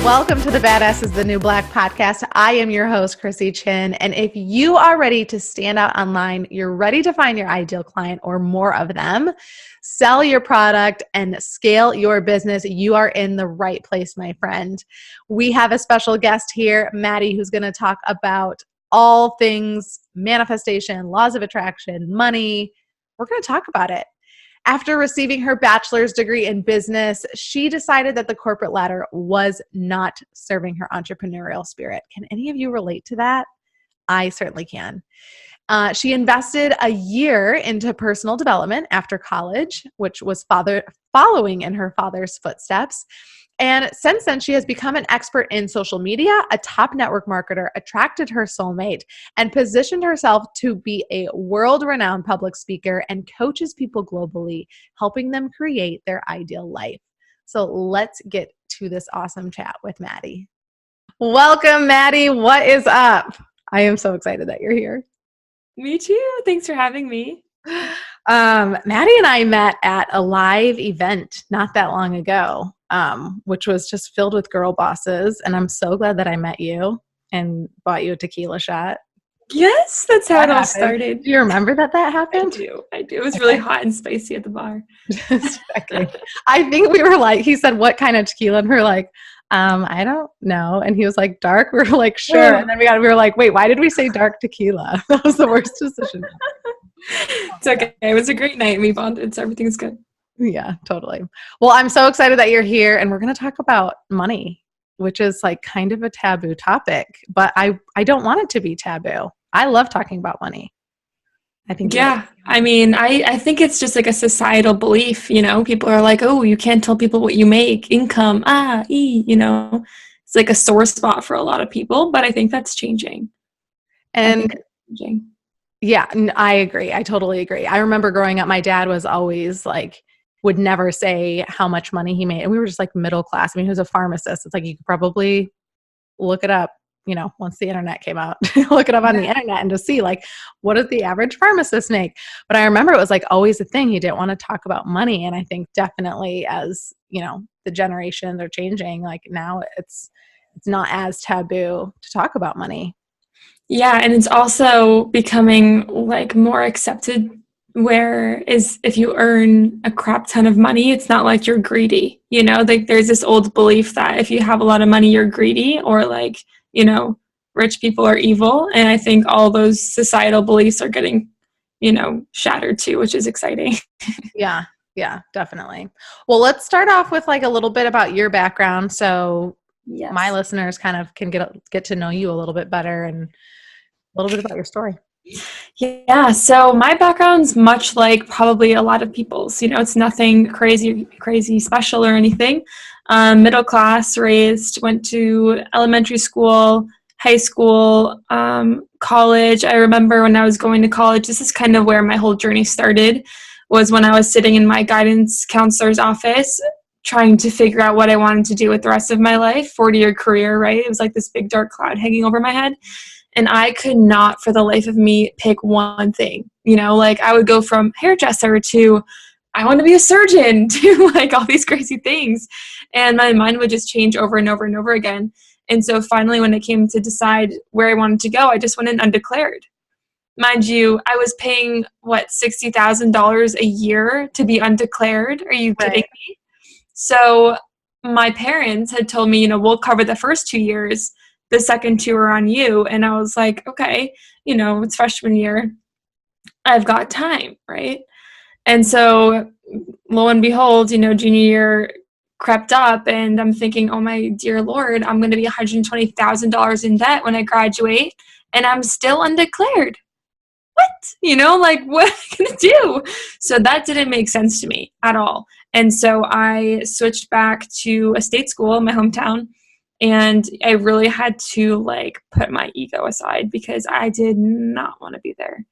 Welcome to the Badass is the New Black podcast. I am your host, Chrissy Chin. And if you are ready to stand out online, you're ready to find your ideal client or more of them, sell your product and scale your business, you are in the right place, my friend. We have a special guest here, Maddie, who's going to talk about all things manifestation, laws of attraction, money. We're going to talk about it. After receiving her bachelor's degree in business, she decided that the corporate ladder was not serving her entrepreneurial spirit. Can any of you relate to that? I certainly can. She invested a year into personal development after college, which was following in her father's footsteps. And since then, she has become an expert in social media, a top network marketer, attracted her soulmate, and positioned herself to be a world-renowned public speaker and coaches people globally, helping them create their ideal life. So let's get to this awesome chat with Maddie. Welcome, Maddie. What is up? I am so excited that you're here. Me too. Thanks for having me. Maddie and I met at a live event not that long ago. Which was just filled with girl bosses. And I'm so glad that I met you and bought you a tequila shot. Yes, that's how it all started. Do you remember that happened? I do. It was really hot and spicy at the bar. I think we were like, he said, what kind of tequila? And we were like, I don't know. And he was like, dark? We were like, sure. And then we were like, wait, why did we say dark tequila? That was the worst decision. It's okay. It was a great night. We bonded, so everything's good. Yeah, totally. Well, I'm so excited that you're here and we're going to talk about money, which is like kind of a taboo topic, but I don't want it to be taboo. I love talking about money. I think. Yeah. I mean, I think it's just like a societal belief, you know, people are like, oh, you can't tell people what you make, income, you know, it's like a sore spot for a lot of people, but I think that's changing. Yeah, I agree. I totally agree. I remember growing up, my dad was always like, would never say how much money he made. And we were just like middle class. I mean, he was a pharmacist. It's like, you could probably look it up, you know, once the internet came out, look it up on the internet and just see like, what does the average pharmacist make? But I remember it was like always a thing. He didn't want to talk about money. And I think definitely as, you know, the generations are changing, like now it's not as taboo to talk about money. Yeah. And it's also becoming like more accepted. Whereas if you earn a crap ton of money, it's not like you're greedy, you know, like there's this old belief that if you have a lot of money, you're greedy or like, you know, rich people are evil. And I think all those societal beliefs are getting, you know, shattered too, which is exciting. Yeah, definitely. Well, let's start off with like a little bit about your background. So my listeners kind of can get to know you a little bit better and a little bit about your story. Yeah, so my background's much like probably a lot of people's, you know, it's nothing crazy special or anything. Middle class, raised, went to elementary school, high school, college. I remember when I was going to college, this is kind of where my whole journey started, was when I was sitting in my guidance counselor's office trying to figure out what I wanted to do with the rest of my life, 40-year career, right? It was like this big dark cloud hanging over my head. And I could not for the life of me pick one thing, you know, like I would go from hairdresser to I want to be a surgeon to like all these crazy things. And my mind would just change over and over and over again. And so finally, when it came to decide where I wanted to go, I just went in undeclared. Mind you, I was paying $60,000 a year to be undeclared. Are you kidding me? So my parents had told me, you know, we'll cover the first 2 years. The second 2 are on you. And I was like, okay, you know, it's freshman year. I've got time, right? And so lo and behold, you know, junior year crept up and I'm thinking, oh my dear Lord, I'm going to be $120,000 in debt when I graduate and I'm still undeclared. What? You know, like what am I going to do? So that didn't make sense to me at all. And so I switched back to a state school in my hometown. And I really had to like put my ego aside because I did not want to be there.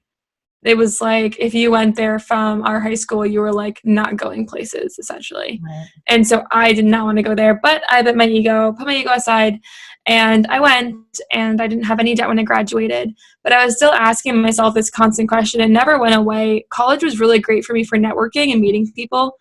It was like, if you went there from our high school, you were like not going places essentially. Right. And so I did not want to go there, but I put my ego aside and I went and I didn't have any debt when I graduated, but I was still asking myself this constant question and never went away. College was really great for me for networking and meeting people.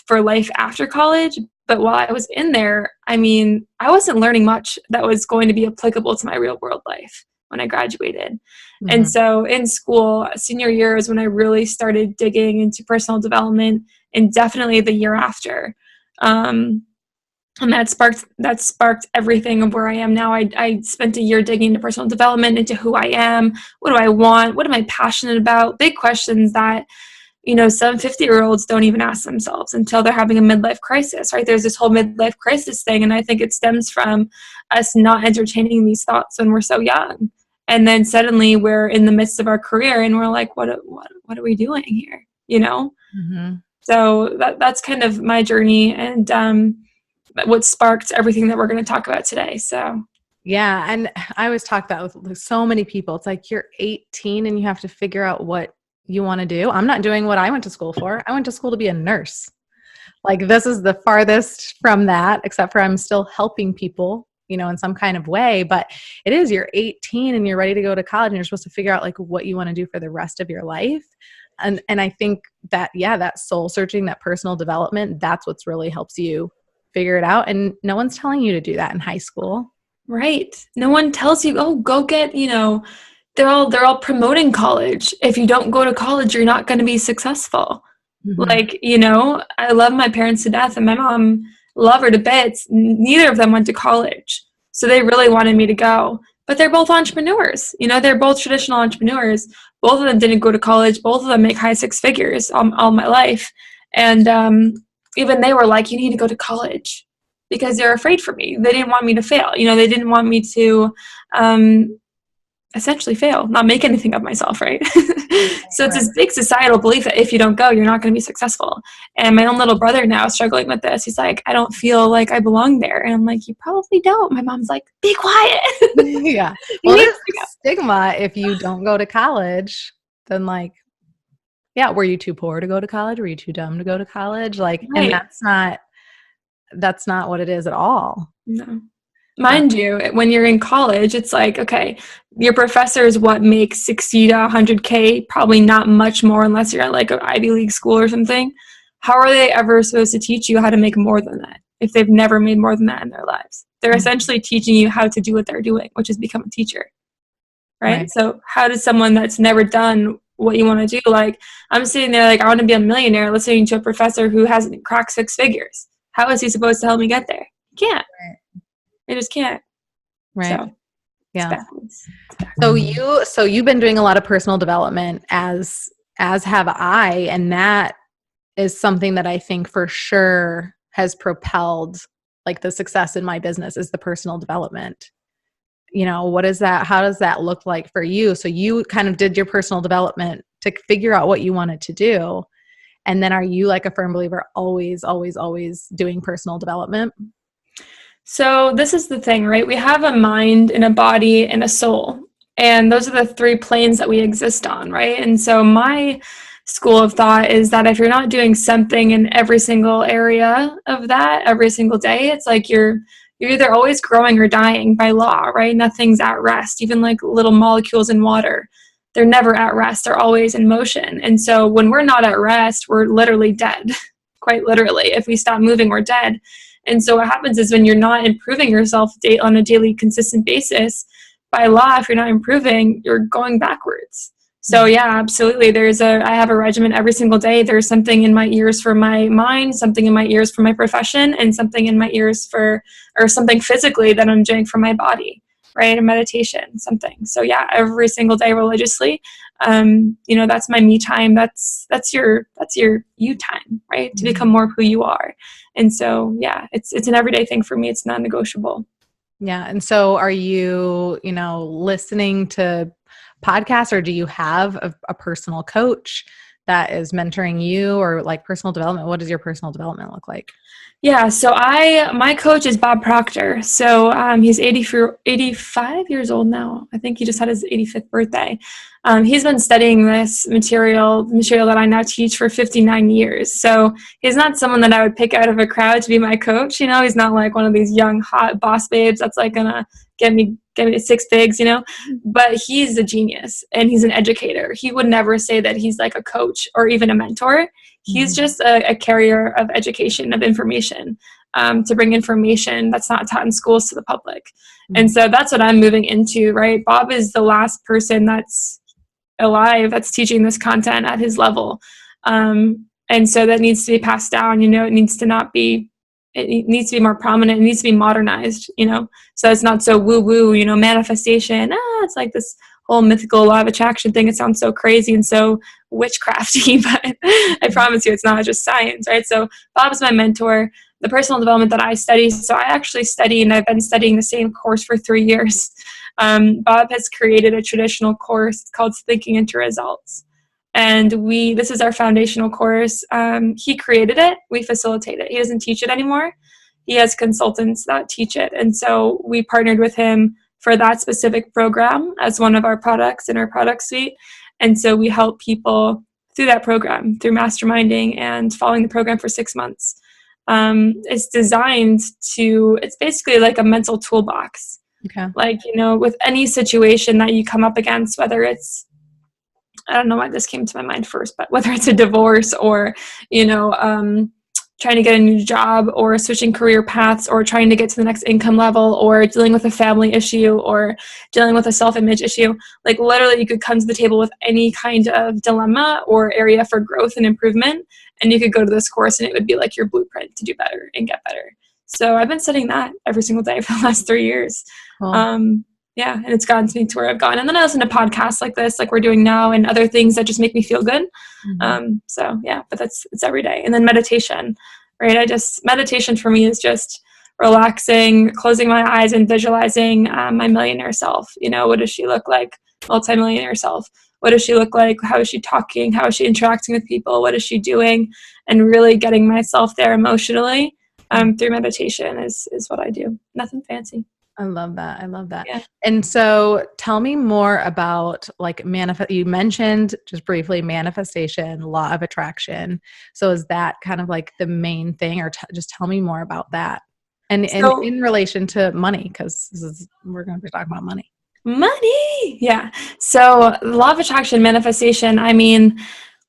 for life after college. But while I was in there, I mean, I wasn't learning much that was going to be applicable to my real world life when I graduated. Mm-hmm. And so in school, senior year is when I really started digging into personal development, and definitely the year after. And that sparked everything of where I am now. I spent a year digging into personal development, into who I am, what do I want, what am I passionate about, big questions that, you know, some 50-year-olds don't even ask themselves until they're having a midlife crisis, right? There's this whole midlife crisis thing, and I think it stems from us not entertaining these thoughts when we're so young. And then suddenly we're in the midst of our career and we're like, what are we doing here? You know? Mm-hmm. So that's kind of my journey, and what sparked everything that we're going to talk about today. So yeah. And I always talk that with so many people. It's like you're 18 and you have to figure out what you want to do. I'm not doing what I went to school for. I went to school to be a nurse. Like, this is the farthest from that, except for I'm still helping people, you know, in some kind of way. But it is, you're 18 and you're ready to go to college and you're supposed to figure out like what you want to do for the rest of your life. And I think that, yeah, that soul searching, that personal development, that's what's really helps you figure it out. And no one's telling you to do that in high school. Right. No one tells you, oh, go get, you know, they're all promoting college. If you don't go to college, you're not going to be successful. Mm-hmm. Like, you know, I love my parents to death and my mom, love her to bits. Neither of them went to college. So they really wanted me to go. But they're both entrepreneurs. You know, they're both traditional entrepreneurs. Both of them didn't go to college. Both of them make high six figures all my life. And even they were like, you need to go to college, because they're afraid for me. They didn't want me to fail. You know, they didn't want me to essentially fail, not make anything of myself, right? So it's this big societal belief that if you don't go, you're not going to be successful. And my own little brother now is struggling with this. He's like, I don't feel like I belong there. And I'm like, you probably don't. My mom's like, be quiet. Yeah. Well, there's stigma if you don't go to college, then like, yeah, were you too poor to go to college? Were you too dumb to go to college? Like, right. And that's not what it is at all. No. Mind you, when you're in college, it's like, okay, your professor is what makes 60 to 100K, probably not much more unless you're at like an Ivy League school or something. How are they ever supposed to teach you how to make more than that if they've never made more than that in their lives? They're essentially teaching you how to do what they're doing, which is become a teacher, right? So how does someone that's never done what you want to do, like, I'm sitting there like, I want to be a millionaire, listening to a professor who hasn't cracked six figures. How is he supposed to help me get there? He can't. Right. They just can't. Right. So, yeah. So you've been doing a lot of personal development, as have I, and that is something that I think for sure has propelled like the success in my business, is the personal development. You know, what is that? How does that look like for you? So you kind of did your personal development to figure out what you wanted to do. And then are you like a firm believer, always doing personal development? So this is the thing, right? We have a mind and a body and a soul. And those are the three planes that we exist on, right? And so my school of thought is that if you're not doing something in every single area of that every single day, it's like you're either always growing or dying by law, right? Nothing's at rest. Even like little molecules in water, they're never at rest. They're always in motion. And so when we're not at rest, we're literally dead, quite literally. If we stop moving, we're dead. And so what happens is when you're not improving yourself on a daily consistent basis, by law, if you're not improving, you're going backwards. So yeah, absolutely. I have a regimen every single day. There's something in my ears for my mind, something in my ears for my profession, and something in my ears or something physically that I'm doing for my body, right? A meditation, something. So yeah, every single day religiously, you know, that's my me time. That's your you time, right? To become more who you are. And so, yeah, it's an everyday thing for me. It's non-negotiable. Yeah. And so are you, you know, listening to podcasts, or do you have a personal coach that is mentoring you, or like personal development? What does your personal development look like? Yeah. So my coach is Bob Proctor. So he's 85 years old now. I think he just had his 85th birthday. He's been studying this material that I now teach for 59 years. So he's not someone that I would pick out of a crowd to be my coach. You know, he's not like one of these young, hot boss babes that's like going to get me give me 6 figs, but he's a genius and he's an educator. He would never say that he's like a coach or even a mentor. He's just a carrier of education, of information, to bring information that's not taught in schools to the public. And so that's what I'm moving into, right? Bob is the last person that's alive that's teaching this content at his level. And so that needs to be passed down, it needs to be more prominent. It needs to be modernized, so it's not so woo-woo, manifestation. It's like this whole mythical law of attraction thing. It sounds so crazy and so witchcrafty, but I promise you it's not, just science, right? So Bob's my mentor, the personal development that I study. So I actually study, and I've been studying the same course for 3 years. Bob has created a traditional course called Thinking into Results. And this is our foundational course. He created it. We facilitate it. He doesn't teach it anymore. He has consultants that teach it. And so we partnered with him for that specific program as one of our products in our product suite. And so we help people through that program, through masterminding and following the program for 6 months. It's designed it's basically like a mental toolbox. Okay. Like, with any situation that you come up against, whether it's, I don't know why this came to my mind first, but whether it's a divorce or, trying to get a new job or switching career paths or trying to get to the next income level or dealing with a family issue or dealing with a self-image issue, like literally you could come to the table with any kind of dilemma or area for growth and improvement. And you could go to this course and it would be like your blueprint to do better and get better. So I've been studying that every single day for the last 3 years. Cool. Yeah, and it's gotten me to where I've gone. And then I listen to podcasts like this, like we're doing now, and other things that just make me feel good. So yeah, but it's every day. And then meditation, right? Meditation for me is just relaxing, closing my eyes and visualizing my millionaire self. What does she look like? Multi-millionaire self. What does she look like? How is she talking? How is she interacting with people? What is she doing? And really getting myself there emotionally through meditation is what I do. Nothing fancy. I love that. Yeah. And so tell me more about like you mentioned just briefly manifestation, law of attraction. So is that kind of like the main thing, or just tell me more about that? And in relation to money, because we're going to be talking about money. Money. Yeah. So law of attraction, manifestation,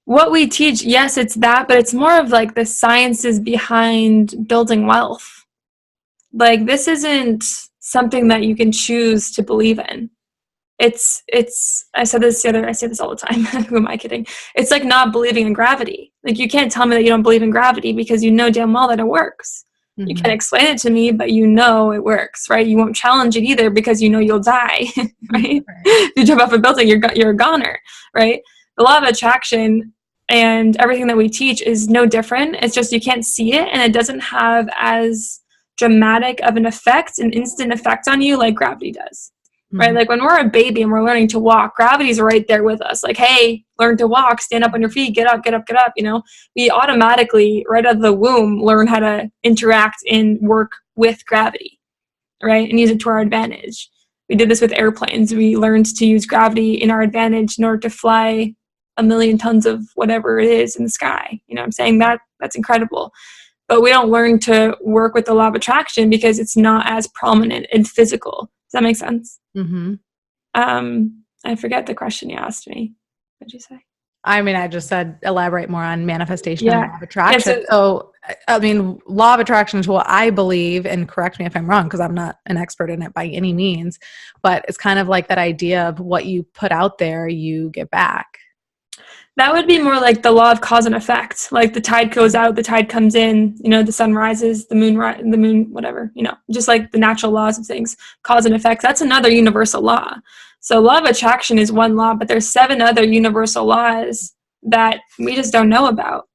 what we teach, yes, it's that, but it's more of like the sciences behind building wealth. Like this isn't something that you can choose to believe in. It's I say this all the time. Who am I kidding? It's like not believing in gravity. Like you can't tell me that you don't believe in gravity because you know damn well that it works. You can't explain it to me, but you know it works, right? You won't challenge it either because you know you'll die, right? If you jump off a building, you're a goner, right? The law of attraction and everything that we teach is no different. It's just you can't see it, and it doesn't have as dramatic of an instant effect on you like gravity does, right? Like when we're a baby and we're learning to walk, gravity's right there with us. Like, hey, learn to walk, stand up on your feet, get up. We automatically, right out of the womb, learn how to interact and work with gravity, right? And use it to our advantage. We did this with airplanes. We learned to use gravity in our advantage in order to fly 1,000,000 tons of whatever it is in the sky. I'm saying that's incredible. But we don't learn to work with the law of attraction because it's not as prominent and physical. Does that make sense? Mm-hmm. I forget the question you asked me. What did you say? I just said elaborate more on manifestation and law of attraction. Yeah, so, law of attraction is what I believe, and correct me if I'm wrong because I'm not an expert in it by any means, but it's kind of like that idea of what you put out there, you get back. That would be more like the law of cause and effect. Like the tide goes out, the tide comes in, the sun rises, the moon, whatever, just like the natural laws of things, cause and effect. That's another universal law. So law of attraction is one law, but there's 7 other universal laws that we just don't know about.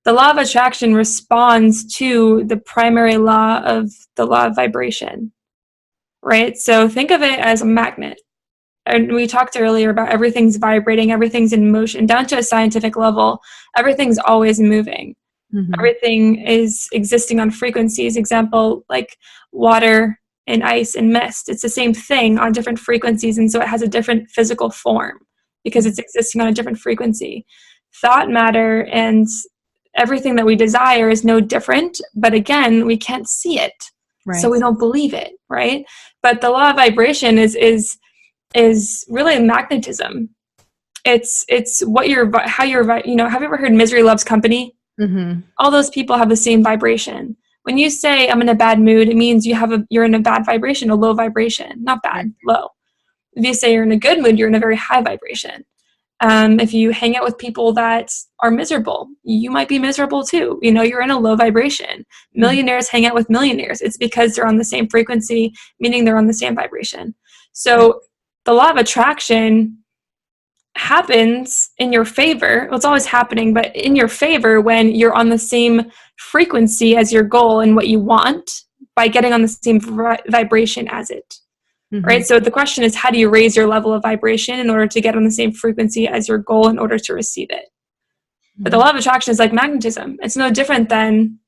The law of attraction responds to the primary law of the law of vibration, right? So think of it as a magnet. And we talked earlier about everything's vibrating, everything's in motion, down to a scientific level, everything's always moving. Mm-hmm. Everything is existing on frequencies. Example, like water and ice and mist. It's the same thing on different frequencies, and so it has a different physical form because it's existing on a different frequency. Thought matter and everything that we desire is no different, but again, we can't see it. So we don't believe it, right? But the law of vibration is really magnetism. It's how you're, you know, have you ever heard misery loves company? Mm-hmm. All those people have the same vibration. When you say I'm in a bad mood, it means you're in a bad vibration, a low vibration, not bad, low. If you say you're in a good mood, you're in a very high vibration. If you hang out with people that are miserable, you might be miserable too. You know, you're in a low vibration. Millionaires hang out with millionaires. It's because they're on the same frequency, meaning they're on the same vibration. So the law of attraction happens in your favor. Well, it's always happening, but in your favor when you're on the same frequency as your goal and what you want by getting on the same vibration as it. Right? So the question is, how do you raise your level of vibration in order to get on the same frequency as your goal in order to receive it? But the law of attraction is like magnetism. It's no different than,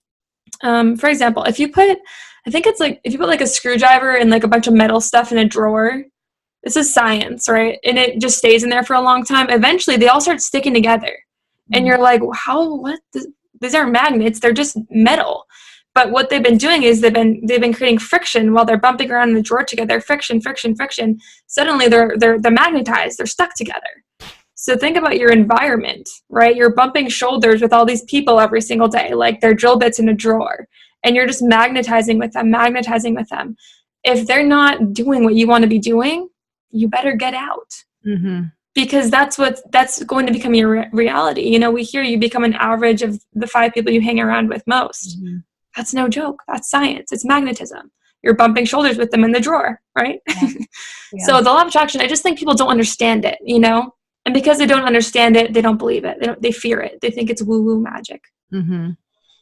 for example, if you put like a screwdriver and like a bunch of metal stuff in a drawer, this is science, right? And it just stays in there for a long time. Eventually they all start sticking together. And you're like, these aren't magnets, they're just metal. But what they've been doing is they've been creating friction while they're bumping around in the drawer together. Friction. Suddenly they're magnetized. They're stuck together. So think about your environment, right? You're bumping shoulders with all these people every single day, like they're drill bits in a drawer, and you're just magnetizing with them. If they're not doing what you want to be doing, you better get out. Because that's going to become your reality. You know, we hear you become an average of the 5 people you hang around with most. That's no joke. That's science. It's magnetism. You're bumping shoulders with them in the drawer, right? So the law of attraction, I just think people don't understand it, you know? And because they don't understand it, they don't believe it. They fear it. They think it's woo-woo magic.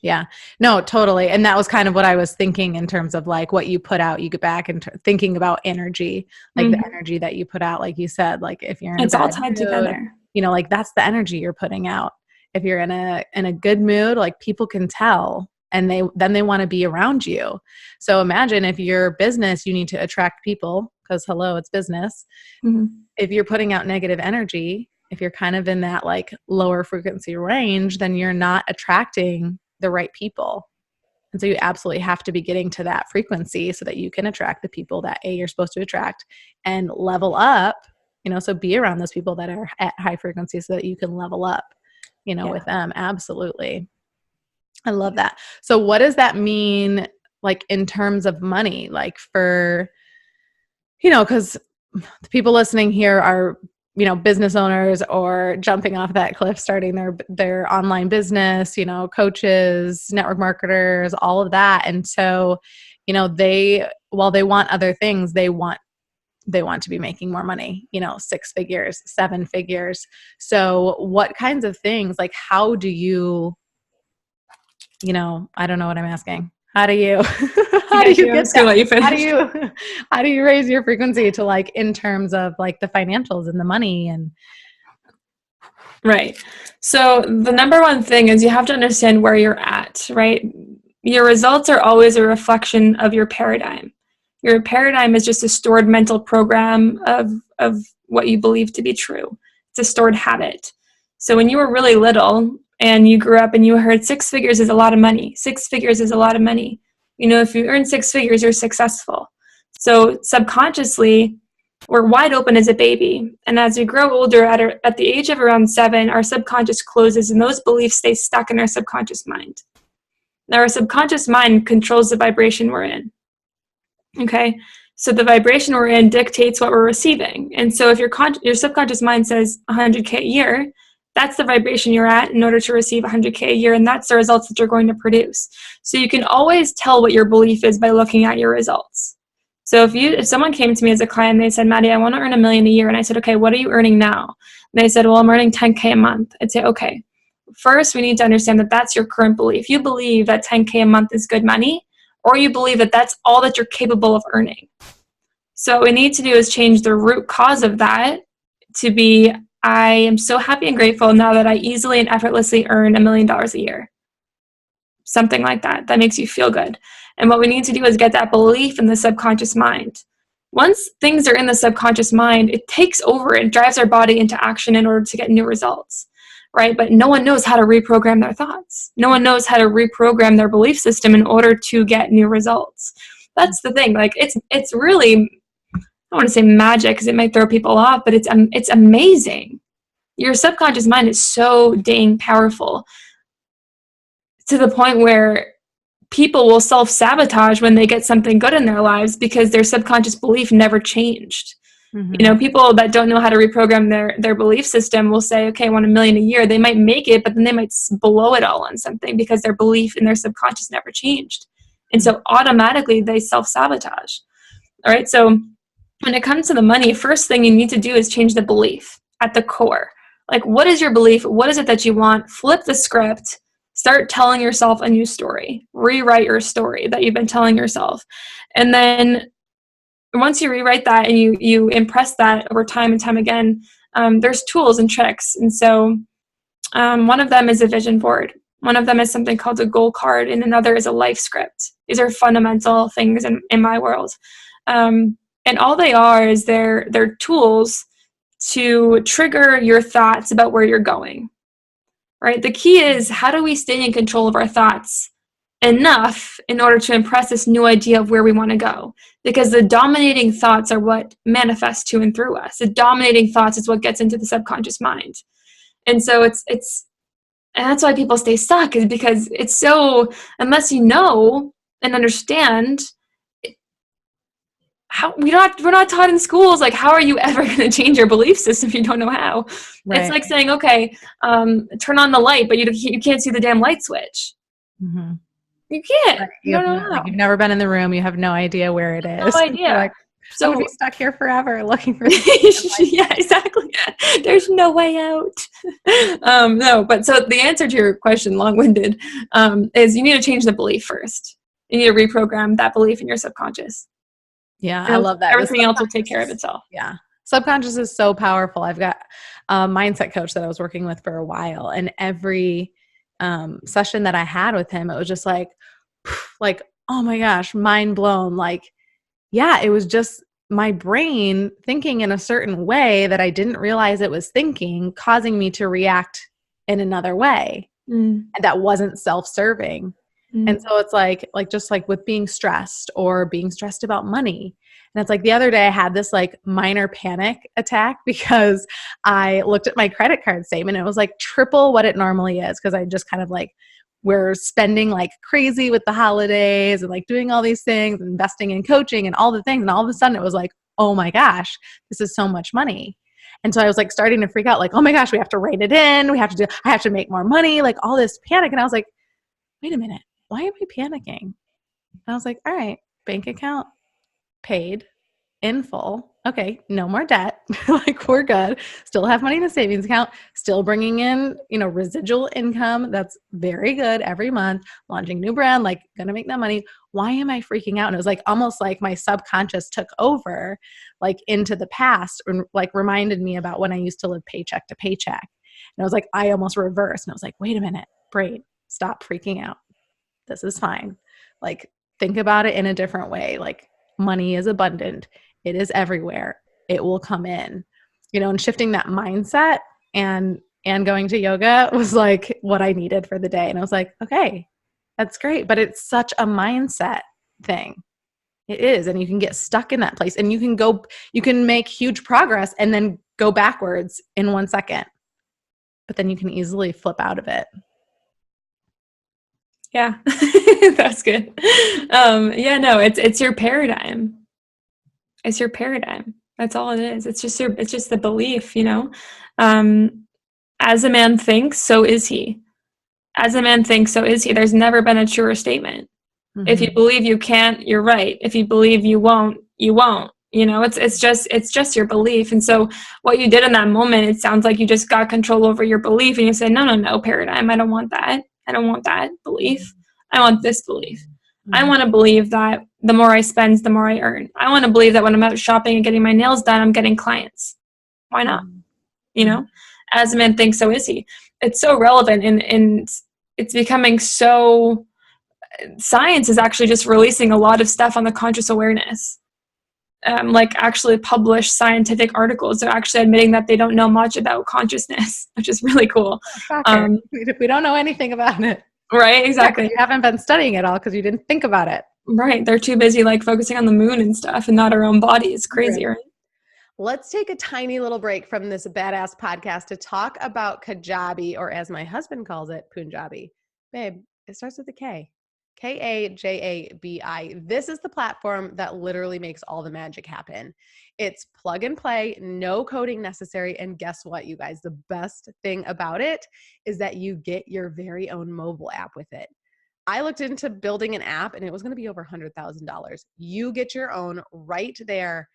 Yeah, no, totally. And that was kind of what I was thinking in terms of like what you put out, you get back and thinking about energy, like the energy that you put out, like you said, like if you're in it's a bad all tied mood, together. You know, like that's the energy you're putting out. If you're in a good mood, like people can tell. And then they want to be around you. So imagine if your business, you need to attract people because hello, it's business. If you're putting out negative energy, if you're kind of in that like lower frequency range, then you're not attracting the right people. And so you absolutely have to be getting to that frequency so that you can attract the people that you're supposed to attract and level up, you know, so be around those people that are at high frequency so that you can level up, you know, with them. Absolutely. I love that. So what does that mean, like in terms of money, like for, you know, because the people listening here are, you know, business owners or jumping off that cliff, starting their online business, you know, coaches, network marketers, all of that. And so, you know, while they want other things, they want to be making more money, you know, 6 figures, 7 figures. So what kinds of things, like how do you, you know, I don't know what I'm asking. How do you, how do you raise your frequency to like, in terms of like the financials and the money and. Right. So the number one thing is you have to understand where you're at, right? Your results are always a reflection of your paradigm. Your paradigm is just a stored mental program of what you believe to be true. It's a stored habit. So when you were really little, and you grew up and you heard 6 figures is a lot of money. 6 figures is a lot of money. You know, if you earn 6 figures, you're successful. So subconsciously, we're wide open as a baby. And as we grow older, at the age of around 7, our subconscious closes and those beliefs stay stuck in our subconscious mind. Now, our subconscious mind controls the vibration we're in. Okay? So the vibration we're in dictates what we're receiving. And so if your subconscious mind says 100K a year, that's the vibration you're at in order to receive 100K a year, and that's the results that you're going to produce. So you can always tell what your belief is by looking at your results. So if someone came to me as a client and they said, Maddie, I want to earn $1 million a year, and I said, okay, what are you earning now? And they said, well, I'm earning 10K a month. I'd say, okay, first we need to understand that that's your current belief. You believe that 10K a month is good money, or you believe that that's all that you're capable of earning. So what we need to do is change the root cause of that to be, I am so happy and grateful now that I easily and effortlessly earn $1 million a year. Something like that. That makes you feel good. And what we need to do is get that belief in the subconscious mind. Once things are in the subconscious mind, it takes over and drives our body into action in order to get new results, right? But no one knows how to reprogram their thoughts. No one knows how to reprogram their belief system in order to get new results. That's the thing. Like it's really, I don't want to say magic because it might throw people off, but it's amazing. Your subconscious mind is so dang powerful to the point where people will self-sabotage when they get something good in their lives because their subconscious belief never changed. People that don't know how to reprogram their belief system will say, okay, I want $1 million a year. They might make it, but then they might blow it all on something because their belief in their subconscious never changed. And so automatically they self-sabotage. All right. So when it comes to the money, first thing you need to do is change the belief at the core. Like, what is your belief? What is it that you want? Flip the script. Start telling yourself a new story. Rewrite your story that you've been telling yourself. And then once you rewrite that and you impress that over time and time again, there's tools and tricks. And so one of them is a vision board. One of them is something called a goal card, and another is a life script. These are fundamental things in my world. And all they are is they're tools to trigger your thoughts about where you're going, right? The key is, how do we stay in control of our thoughts enough in order to impress this new idea of where we want to go? Because the dominating thoughts are what manifest to and through us. The dominating thoughts is what gets into the subconscious mind. And so and that's why people stay stuck, is because it's so, unless you know and understand, we're not taught in schools, like, how are you ever going to change your belief system if you don't know how? Right. It's like saying, okay, turn on the light, but you can't see the damn light switch. Mm-hmm. You can't. Right. You don't know. Like, you've never been in the room. You have no idea where it is. No idea. Like, so we'll be stuck here forever looking for yeah, exactly. There's no way out. No, but so the answer to your question, long-winded, is you need to change the belief first. You need to reprogram that belief in your subconscious. Yeah, I love that. Everything else will take care of itself. Yeah. Subconscious is so powerful. I've got a mindset coach that I was working with for a while, and every session that I had with him, it was just like, oh my gosh, mind blown. Like, yeah, it was just my brain thinking in a certain way that I didn't realize it was thinking, causing me to react in another way. And that wasn't self-serving. And so it's like just like with being stressed or being stressed about money. And it's like the other day I had this like minor panic attack because I looked at my credit card statement and it was like triple what it normally is, because I just kind of like, we're spending like crazy with the holidays and like doing all these things, investing in coaching and all the things. And all of a sudden it was like, oh my gosh, this is so much money. And so I was like starting to freak out, like, oh my gosh, we have to write it in. I have to make more money, like all this panic. And I was like, wait a minute, why am I panicking? And I was like, all right, bank account paid in full. Okay, no more debt. Like, we're good. Still have money in the savings account, still bringing in, residual income. That's very good every month. Launching new brand, like, gonna make that money. Why am I freaking out? And it was like almost like my subconscious took over, like, into the past, and like reminded me about when I used to live paycheck to paycheck. And I was like, I almost reversed. And I was like, wait a minute, brain, stop freaking out. This is fine. Like, think about it in a different way. Like, money is abundant. It is everywhere. It will come in, and shifting that mindset and going to yoga was like what I needed for the day. And I was like, okay, that's great. But it's such a mindset thing. It is. And you can get stuck in that place, and you can make huge progress and then go backwards in 1 second, but then you can easily flip out of it. Yeah, that's good. It's your paradigm. It's your paradigm. That's all it is. It's just the belief, as a man thinks, so is he. As a man thinks, so is he. There's never been a truer statement. Mm-hmm. If you believe you can't, you're right. If you believe you won't, you won't. It's just your belief. And so what you did in that moment, it sounds like you just got control over your belief, and you said, no, paradigm. I don't want that. I don't want that belief. I want this belief. I want to believe that the more I spend, the more I earn. I want to believe that when I'm out shopping and getting my nails done, I'm getting clients. Why not? As a man thinks, so is he. It's so relevant, and it's becoming so, science is actually just releasing a lot of stuff on the conscious awareness. Like actually published scientific articles. They're actually admitting that they don't know much about consciousness, which is really cool. We don't know anything about it. Right, exactly. Yeah, you haven't been studying it all because you didn't think about it. Right. They're too busy like focusing on the moon and stuff and not our own body. It's crazy, right? Let's take a tiny little break from this badass podcast to talk about Kajabi, or as my husband calls it, Punjabi. Babe, it starts with a K. Kajabi. This is the platform that literally makes all the magic happen. It's plug and play, no coding necessary. And guess what, you guys? The best thing about it is that you get your very own mobile app with it. I looked into building an app and it was going to be over $100,000. You get your own right there.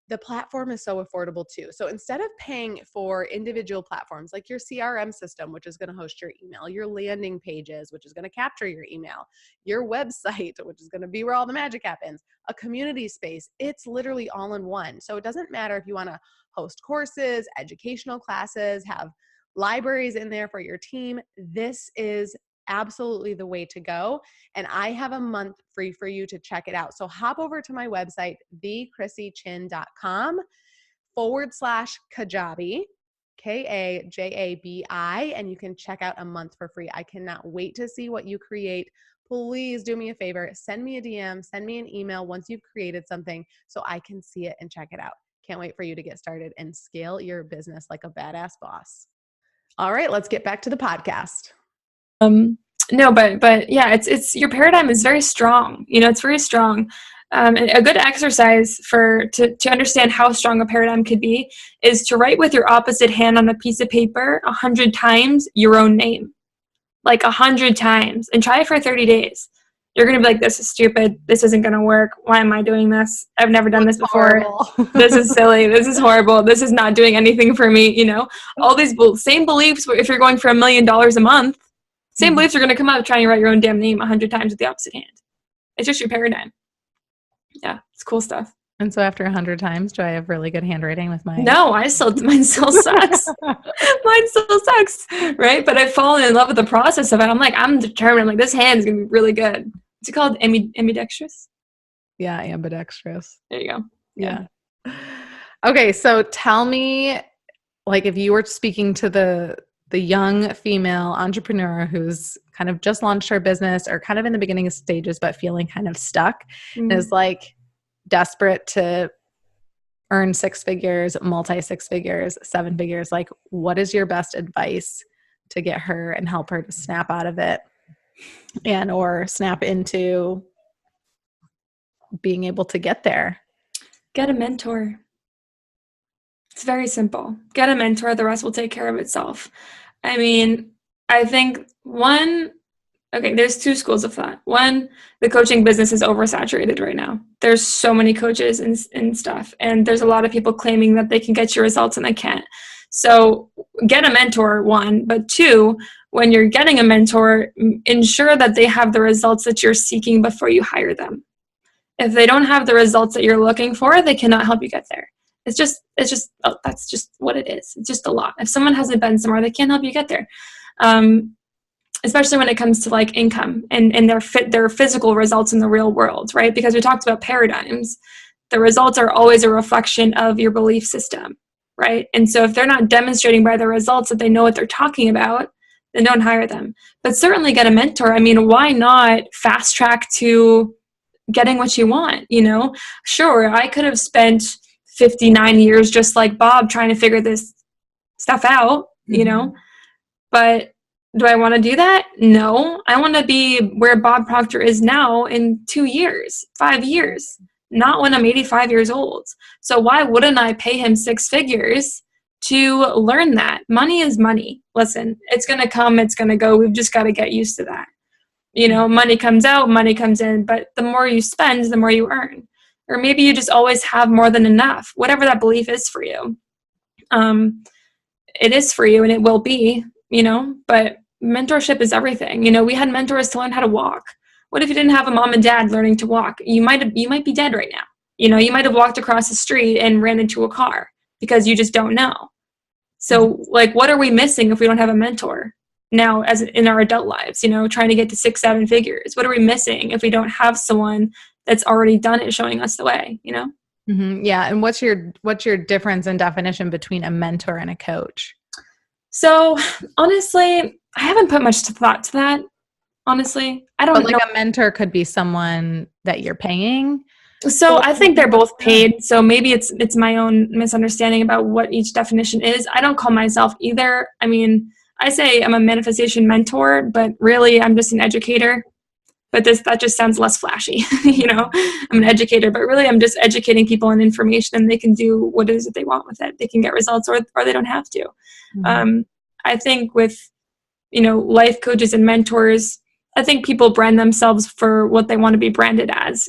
The platform is so affordable too. So instead of paying for individual platforms like your CRM system, which is going to host your email, your landing pages, which is going to capture your email, your website, which is going to be where all the magic happens, a community space, it's literally all in one. So it doesn't matter if you want to host courses, educational classes, have libraries in there for your team. This is absolutely the way to go. And I have a month free for you to check it out. So hop over to my website, thechrisychin.com/Kajabi, Kajabi, and you can check out a month for free. I cannot wait to see what you create. Please do me a favor. Send me a DM, send me an email once you've created something so I can see it and check it out. Can't wait for you to get started and scale your business like a badass boss. All right, let's get back to the podcast. No, but yeah, it's your paradigm is very strong. It's very strong. And a good exercise to understand how strong a paradigm could be is to write with your opposite hand on a piece of paper 100 times your own name, like 100 times, and try it for 30 days. You're going to be like, this is stupid. This isn't going to work. Why am I doing this? I've never done this before. This is silly. This is horrible. This is not doing anything for me. All these same beliefs. If you're going for $1 million a month, same beliefs are going to come out trying to write your own damn name 100 times with the opposite hand. It's just your paradigm. Yeah, it's cool stuff. And so after 100 times, do I have really good handwriting with mine? No, mine still sucks. Mine still sucks, right? But I've fallen in love with the process of it. I'm determined. I'm like, this hand is going to be really good. What's it called? Ambidextrous? Yeah, ambidextrous. There you go. Yeah. Okay, so tell me, like, if you were speaking to the young female entrepreneur who's kind of just launched her business or kind of in the beginning stages, but feeling kind of stuck, and is like desperate to earn 6 figures, multi-6 figures, 7 figures. Like, what is your best advice to get her and help her to snap out of it and or snap into being able to get there? Get a mentor. It's very simple. Get a mentor. The rest will take care of itself. I mean, I think there's 2 schools of thought. One, the coaching business is oversaturated right now. There's so many coaches and stuff, and there's a lot of people claiming that they can get you results and they can't. So get a mentor, 1, but 2, when you're getting a mentor, ensure that they have the results that you're seeking before you hire them. If they don't have the results that you're looking for, they cannot help you get there. It's just that's just what it is. It's just a lot. If someone hasn't been somewhere, they can't help you get there. Especially when it comes to like income and their physical results in the real world, right? Because we talked about paradigms. The results are always a reflection of your belief system, right? And so if they're not demonstrating by the results that they know what they're talking about, then don't hire them. But certainly get a mentor. I mean, why not fast track to getting what you want, Sure, I could have spent 59 years just like Bob trying to figure this stuff out, but do I want to do that? No, I want to be where Bob Proctor is now in 2 years, 5 years, not when I'm 85 years old. So why wouldn't I pay him 6 figures to learn that? Money is money. Listen, it's going to come, it's going to go. We've just got to get used to that. Money comes out, money comes in, but the more you spend, the more you earn. Or maybe you just always have more than enough, whatever that belief is for you. It is for you and it will be, but mentorship is everything. We had mentors to learn how to walk. What if you didn't have a mom and dad learning to walk? You might be dead right now. You might have walked across the street and ran into a car because you just don't know. So like, what are we missing if we don't have a mentor now as in our adult lives, trying to get to 6, 7 figures? What are we missing if we don't have someone that's already done it showing us the way, Mm-hmm. Yeah. And what's your difference in definition between a mentor and a coach? So honestly, I haven't put much thought to that, honestly. I don't But like know. a mentor could be someone that you're paying. So I think they're both paid. So maybe it's my own misunderstanding about what each definition is. I don't call myself either. I mean, I say I'm a manifestation mentor, but really I'm just an educator. But that just sounds less flashy. I'm an educator, but really I'm just educating people on information, and they can do what it is that they want with it. They can get results, or they don't have to. Mm-hmm. I think with life coaches and mentors, I think people brand themselves for what they want to be branded as.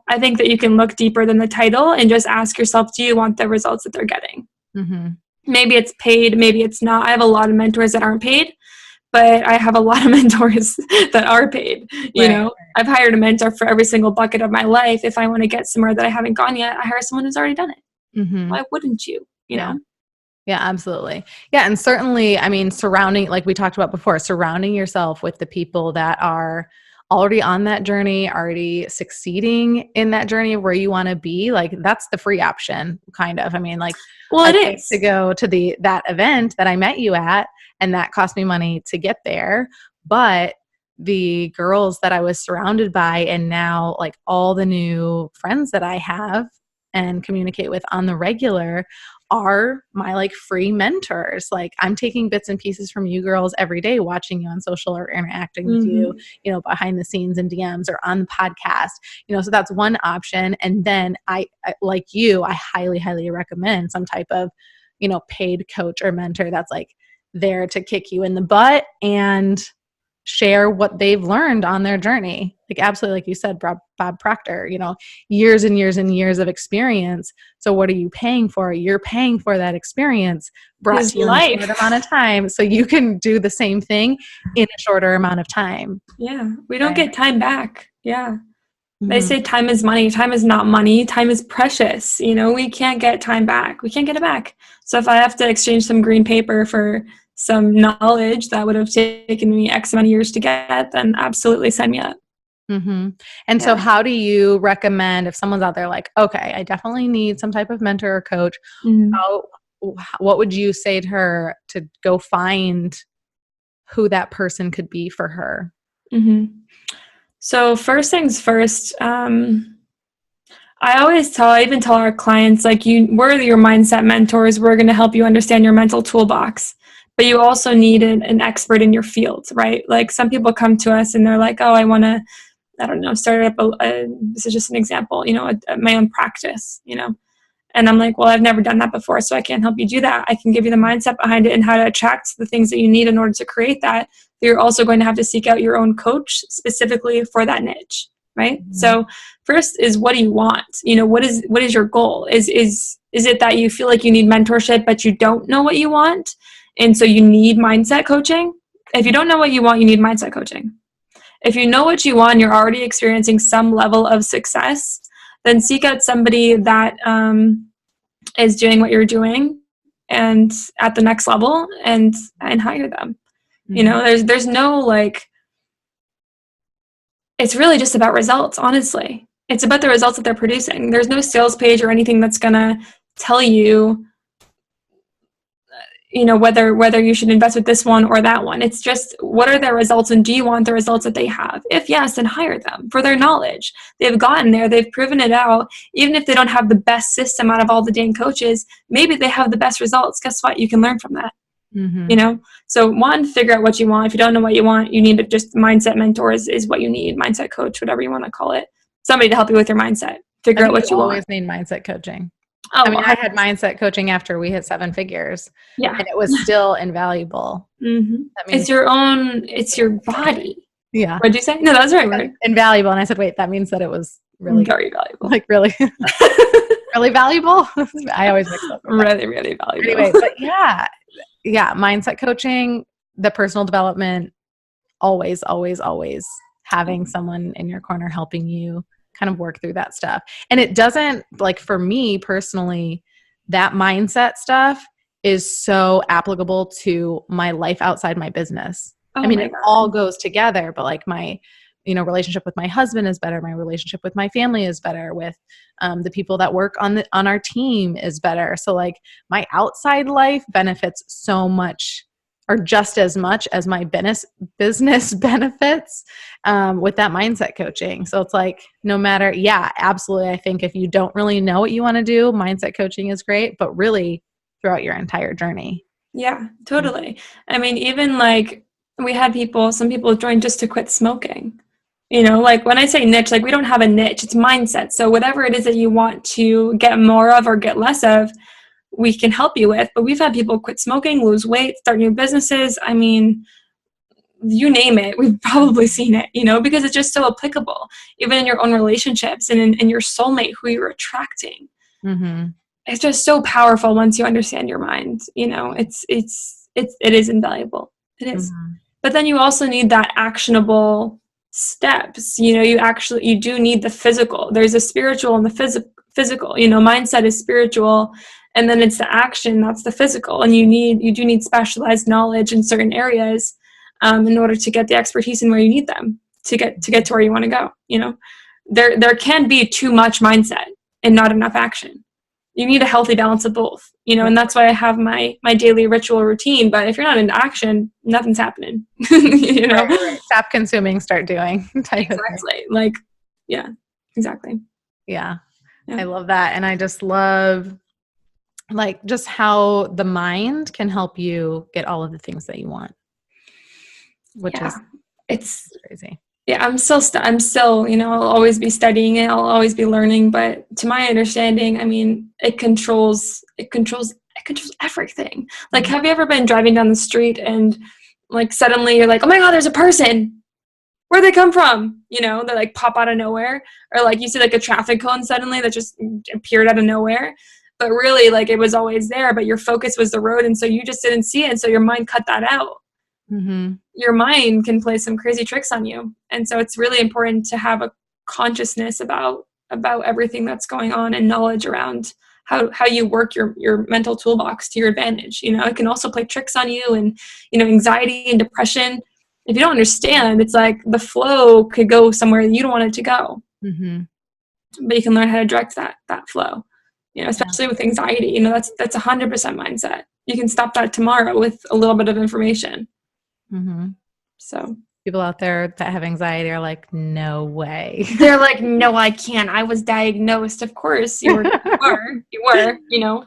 I think that you can look deeper than the title and just ask yourself, do you want the results that they're getting? Mm-hmm. Maybe it's paid, maybe it's not. I have a lot of mentors that aren't paid, but I have a lot of mentors that are paid. I've hired a mentor for every single bucket of my life. If I want to get somewhere that I haven't gone yet, I hire someone who's already done it. Mm-hmm. Why wouldn't you? Yeah. Yeah, absolutely. Yeah. And certainly, I mean, like we talked about before, surrounding yourself with the people that are already on that journey, already succeeding in that journey of where you want to be, like that's the free option, kind of. I mean, like, well, I it paid is to go to that event that I met you at, and that cost me money to get there. But the girls that I was surrounded by, and now like all the new friends that I have and communicate with on the regular, are my like free mentors. Like I'm taking bits and pieces from you girls every day, watching you on social or interacting with you, behind the scenes and DMs or on the podcast, so that's one option. And then I like you, I highly, highly recommend some type of, paid coach or mentor that's like there to kick you in the butt and share what they've learned on their journey. Like absolutely, like you said, Bob Proctor, years and years and years of experience. So what are you paying for? You're paying for that experience brought to you in a short amount of time, so you can do the same thing in a shorter amount of time. Yeah, we don't get time back. Yeah. They Mm-hmm. say time is money. Time is not money. Time is precious. We can't get time back. We can't get it back. So if I have to exchange some green paper for some knowledge that would have taken me X amount of years to get, then absolutely sign me up. Mm-hmm. And so how do you recommend, if someone's out there like, okay, I definitely need some type of mentor or coach, what would you say to her to go find who that person could be for her? Mm-hmm. So first things first, I even tell our clients, like we're your mindset mentors. We're going to help you understand your mental toolbox, but you also need an expert in your field, right? Like some people come to us and they're like, oh, I want to, I don't know, start up this is just an example, my own practice, and I'm like, well, I've never done that before, so I can't help you do that. I can give you the mindset behind it and how to attract the things that you need in order to create that. But you're also going to have to seek out your own coach specifically for that niche, right? Mm-hmm. So first is, what do you want? What is your goal? Is it that you feel like you need mentorship, but you don't know what you want, and so you need mindset coaching? If you don't know what you want, you need mindset coaching. If you know what you want, you're already experiencing some level of success, then seek out somebody that is doing what you're doing and at the next level, and hire them. Mm-hmm. There's no like, it's really just about results, honestly. It's about the results that they're producing. There's no sales page or anything that's gonna tell you, whether you should invest with this one or that one. It's just, what are their results, and do you want the results that they have? If yes, then hire them for their knowledge. They've gotten there. They've proven it out. Even if they don't have the best system out of all the dang coaches, maybe they have the best results. Guess what? You can learn from that. Mm-hmm. So one, figure out what you want. If you don't know what you want, you need to just, mindset mentors is what you need. Mindset coach, whatever you want to call it. Somebody to help you with your mindset. Figure out what you want. Always need mindset coaching. I mean, I had mindset coaching after we hit 7 figures. Yeah. And it was still invaluable. Mm-hmm. That means it's your body. Yeah. What'd you say? No, that was the right word. Invaluable. And I said, wait, that means that it was really very valuable. Like really, really valuable. I always mix up. Really, really valuable. Anyway, but yeah, mindset coaching, the personal development, always, always, always having someone in your corner helping you kind of work through that stuff. And it doesn't, like for me personally, that mindset stuff is so applicable to my life outside my business. I mean, it all goes together, but like my, relationship with my husband is better. My relationship with my family is better. With the people that work on our team is better. So like my outside life benefits so much are just as much as my business benefits with that mindset coaching. So it's like, no matter, yeah, absolutely. I think if you don't really know what you want to do, mindset coaching is great, but really throughout your entire journey. Yeah, totally. I mean, even like we had some people join just to quit smoking. You know, like when I say niche, like we don't have a niche, it's mindset. So whatever it is that you want to get more of or get less of, we can help you with. But we've had people quit smoking, lose weight, start new businesses. I mean, you name it, we've probably seen it, you know, because it's just so applicable, even in your own relationships and in your soulmate, who you're attracting. Mm-hmm. It's just so powerful once you understand your mind. You know, it is invaluable. It is. Mm-hmm. But then you also need that actionable steps. You know, you do need the physical. There's a spiritual and the physical. You know, mindset is spiritual, and then it's the action, that's the physical. And you do need specialized knowledge in certain areas in order to get the expertise in where you need them to get to where you want to go. You know, there can be too much mindset and not enough action. You need a healthy balance of both, you know, and that's why I have my daily ritual routine. But if you're not in action, nothing's happening, you know. Right. Stop consuming, start doing. Exactly. Like, yeah, exactly. Yeah. I love that. And I just love like just how the mind can help you get all of the things that you want, which is it's crazy. Yeah, I'm still, you know, I'll always be studying it. I'll always be learning. But to my understanding, I mean, it controls everything. Like, have you ever been driving down the street and like suddenly you're like, oh my God, there's a person. Where'd they come from? You know, they like pop out of nowhere. Or like you see like a traffic cone suddenly that just appeared out of nowhere. But really, like it was always there, but your focus was the road. And so you just didn't see it. And so your mind cut that out. Mm-hmm. Your mind can play some crazy tricks on you. And so it's really important to have a consciousness about everything that's going on and knowledge around how you work your mental toolbox to your advantage. You know, it can also play tricks on you, and, you know, anxiety and depression. If you don't understand, it's like the flow could go somewhere you don't want it to go. Mm-hmm. But you can learn how to direct that flow, you know, especially with anxiety. You know, that's 100% mindset. You can stop that tomorrow with a little bit of information. Mm-hmm. So people out there that have anxiety are like, no way. They're like, no, I can't. I was diagnosed. Of course you were, you know.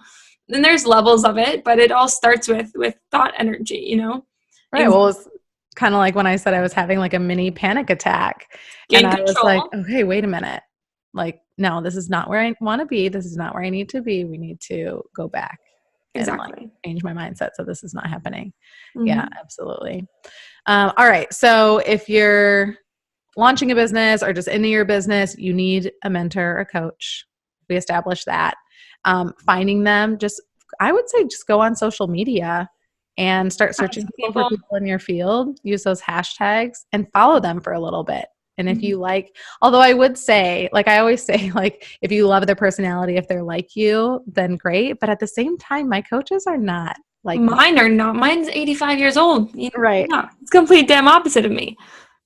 And there's levels of it, but it all starts with thought energy, you know. Right. Well, it's kind of like when I said I was having like a mini panic attack. And I was like, okay, wait a minute. Like, no, this is not where I want to be. This is not where I need to be. We need to go back. Exactly. And like change my mindset so this is not happening. Mm-hmm. Yeah, absolutely. All right. So if you're launching a business or just into your business, you need a mentor or a coach. We established that. Finding them, I would say just go on social media and start searching for people in your field. Use those hashtags and follow them for a little bit. And if you although I would say, like I always say, like if you love their personality, if they're like you, then great. But at the same time, my coaches are not like mine are not. Mine's 85 years old. You know? Right. Yeah, it's complete damn opposite of me.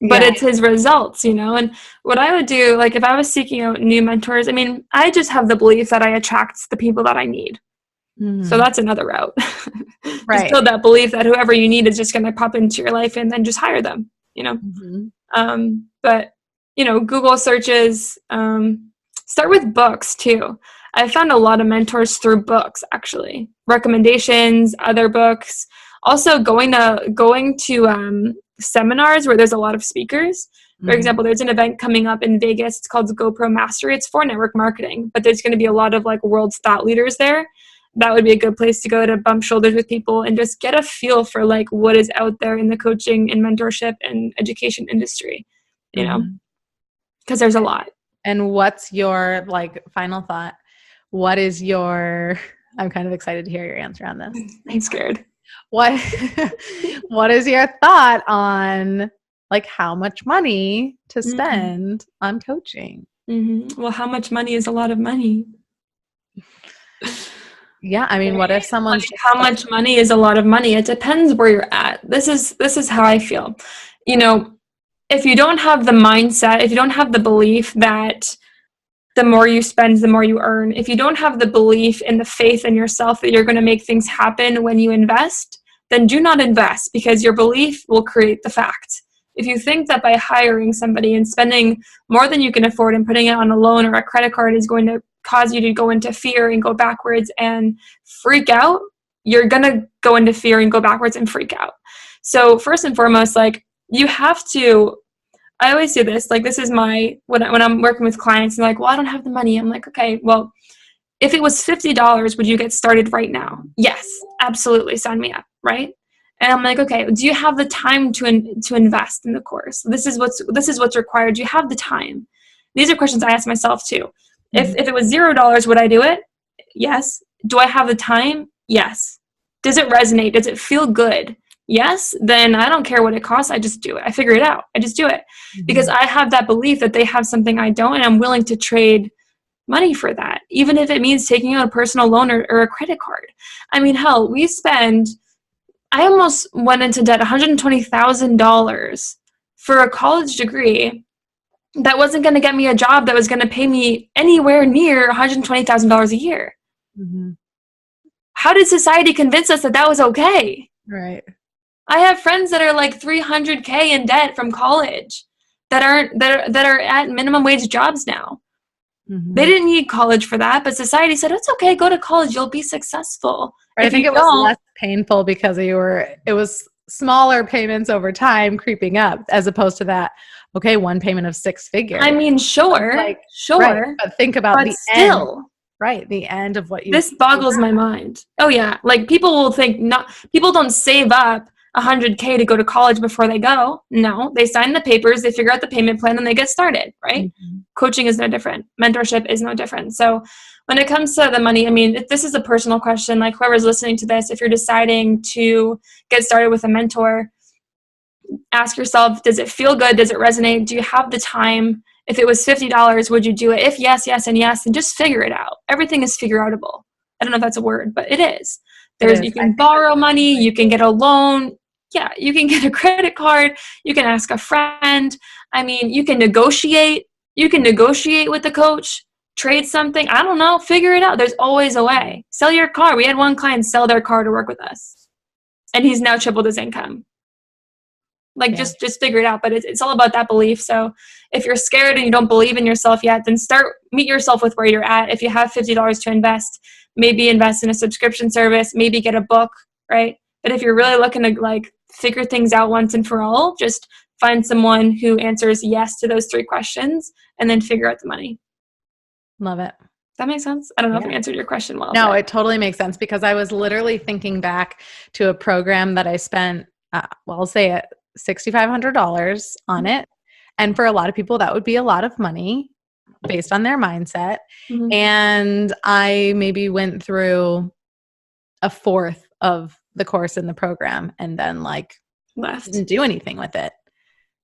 But it's his results, you know. And what I would do, like if I was seeking out new mentors, I mean, I just have the belief that I attract the people that I need. Mm-hmm. So that's another route. Right. Just build that belief that whoever you need is just going to pop into your life, and then just hire them, you know. Mm-hmm. But, you know, Google searches, start with books too. I found a lot of mentors through books, actually. Recommendations, other books. Also going to seminars where there's a lot of speakers. For example, there's an event coming up in Vegas. It's called GoPro Mastery. It's for network marketing, but there's going to be a lot of like world's thought leaders there. That would be a good place to go to bump shoulders with people and just get a feel for like what is out there in the coaching and mentorship and education industry, you know, because there's a lot. And what's your like final thought? What is your, I'm kind of excited to hear your answer on this. I'm scared. What is your thought on like how much money to spend on coaching? Well, how much money is a lot of money? Yeah, I mean, what if someone's how much money is a lot of money? It depends where you're at. This is how I feel. You know, if you don't have the mindset, if you don't have the belief that the more you spend, the more you earn, if you don't have the belief and the faith in yourself that you're going to make things happen when you invest, then do not invest, because your belief will create the fact. If you think that by hiring somebody and spending more than you can afford and putting it on a loan or a credit card is going to cause you to go into fear and go backwards and freak out, you're going to go into fear and go backwards and freak out. So first and foremost, like, you have to, I always do this, like, this is my, when I'm working with clients and like, well, I don't have the money. I'm like, okay, well, if it was $50, would you get started right now? Yes, absolutely. Sign me up, right? And I'm like, okay, do you have the time to invest in the course? This is what's required. Do you have the time? These are questions I ask myself too. Mm-hmm. If it was $0, would I do it? Yes. Do I have the time? Yes. Does it resonate? Does it feel good? Yes. Then I don't care what it costs. I just do it. I figure it out. I just do it. Mm-hmm. Because I have that belief that they have something I don't, and I'm willing to trade money for that, even if it means taking out a personal loan or a credit card. I mean, hell, I almost went into debt $120,000 for a college degree that wasn't going to get me a job that was going to pay me anywhere near $120,000 a year. Mm-hmm. How did society convince us that that was okay? Right. I have friends that are like $300K in debt from college that are at minimum wage jobs now. Mm-hmm. They didn't need college for that, but society said, it's okay, go to college, you'll be successful. Right, I think it was less painful because it was smaller payments over time creeping up, as opposed to that, okay, one payment of 6 figures. I mean, sure. Right, but think about the end. Right, the end of what you... This boggles my mind. Oh yeah, like people will think people don't save up $100K to go to college before they go. No, they sign the papers, they figure out the payment plan, and they get started, right? Mm-hmm. Coaching is no different. Mentorship is no different. So when it comes to the money, I mean, this is a personal question. Like, whoever's listening to this, if you're deciding to get started with a mentor, ask yourself, does it feel good? Does it resonate? Do you have the time? If it was $50, would you do it? If yes, yes, and yes, then just figure it out. Everything is figure-outable. I don't know if that's a word, but it is. You can borrow money, you can get a loan. Yeah, you can get a credit card. You can ask a friend. I mean, you can negotiate. You can negotiate with the coach, trade something. I don't know. Figure it out. There's always a way. Sell your car. We had one client sell their car to work with us, and he's now tripled his income. Like, just figure it out. But it's all about that belief. So if you're scared and you don't believe in yourself yet, then meet yourself with where you're at. If you have $50 to invest, maybe invest in a subscription service, maybe get a book, right? But if you're really looking to like figure things out once and for all, just find someone who answers yes to those 3 questions and then figure out the money. Love it. Does that make sense? I don't know if I answered your question well. No, it totally makes sense, because I was literally thinking back to a program that I spent, I'll say it, $6,500 on it. And for a lot of people, that would be a lot of money based on their mindset. Mm-hmm. And I maybe went through a fourth of the course in the program and then like didn't do anything with it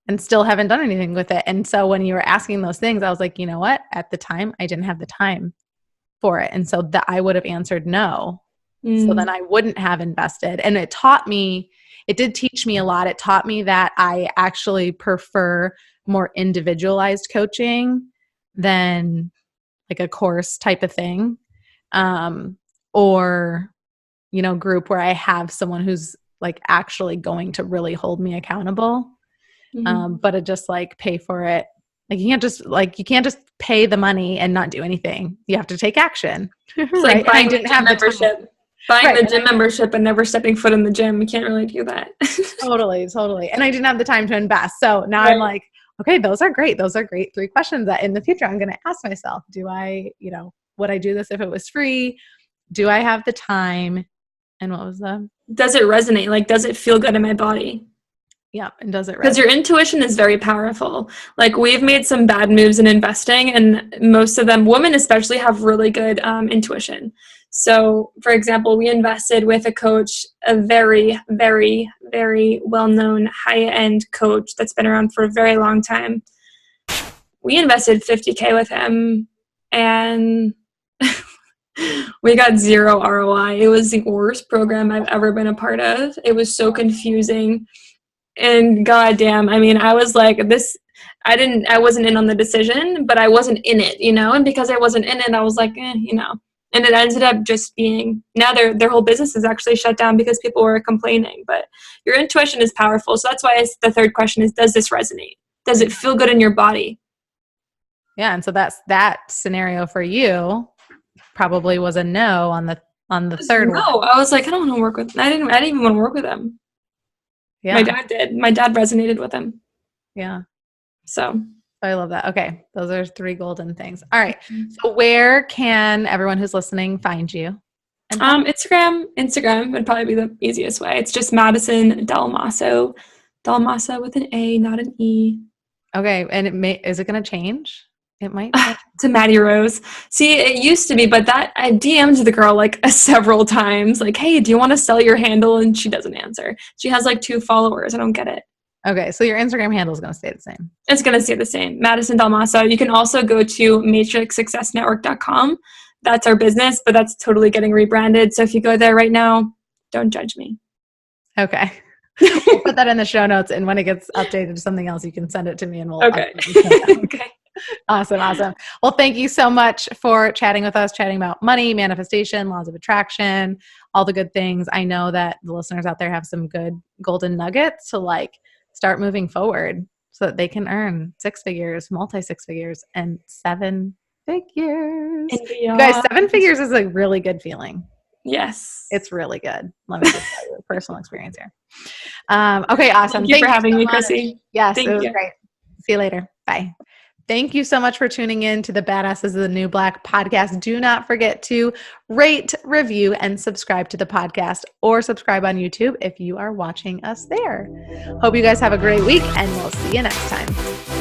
and still haven't done anything with it. And so when you were asking those things, I was like, you know what? At the time, I didn't have the time for it. And so that I would have answered no. So then I wouldn't have invested. And it did teach me a lot. It taught me that I actually prefer more individualized coaching than like a course type of thing. Or group where I have someone who's like actually going to really hold me accountable. Mm-hmm. But it just like pay for it. Like you can't just pay the money and not do anything. You have to take action. It's right? Like buying the gym membership. Buying the gym membership and never stepping foot in the gym. You can't really do that. Totally. And I didn't have the time to invest. So now I'm like, okay, those are great. Those are great 3 questions that in the future I'm going to ask myself. Do I, would I do this if it was free? Do I have the time? And what was the... Does it resonate? Like, does it feel good in my body? Yeah, and does it resonate? Because your intuition is very powerful. Like, we've made some bad moves in investing, and most of them, women especially, have really good intuition. So, for example, we invested with a coach, a very, very, very well-known high-end coach that's been around for a very long time. We invested $50K with him, and... we got 0 ROI. It was the worst program I've ever been a part of. It was so confusing. And goddamn, I mean, I was like, I wasn't in on the decision, but I wasn't in it, And because I wasn't in it, I was like, And it ended up just being, now their whole business is actually shut down because people were complaining. But your intuition is powerful. So that's why the third question is, does this resonate? Does it feel good in your body? Yeah. And so that scenario for you probably was a no on the third one. No, I was like, I don't want to work with, I didn't even want to work with him. Yeah. My dad did. My dad resonated with him. Yeah. So I love that. Okay. Those are 3 golden things. All right. So where can everyone who's listening find you? Instagram would probably be the easiest way. It's just Madison Dalmaso. Dalmaso with an A, not an E. Okay. And is it going to change? It might. To Maddie Rose. See, it used to be, but that I DM'd the girl like several times, like, hey, do you want to sell your handle? And she doesn't answer. She has like 2 followers. I don't get it. Okay. So your Instagram handle is going to stay the same. It's going to stay the same. Madison Dalmaso. You can also go to matrixsuccessnetwork.com. That's our business, but that's totally getting rebranded. So if you go there right now, don't judge me. Okay. We'll put that in the show notes. And when it gets updated to something else, you can send it to me and we'll. Okay. Okay. Awesome. Well, thank you so much for chatting with us, chatting about money, manifestation, laws of attraction, all the good things. I know that the listeners out there have some good golden nuggets to like start moving forward so that they can earn 6 figures, multi 6 figures, and 7 figures. You guys, 7 figures is a really good feeling. Yes. It's really good. Let me just tell you a personal experience here. Okay, awesome. Thank you for having me, Chrissy. Yes, it was great. See you later. Bye. Thank you so much for tuning in to the Badasses of the New Black podcast. Do not forget to rate, review, and subscribe to the podcast, or subscribe on YouTube if you are watching us there. Hope you guys have a great week, and we'll see you next time.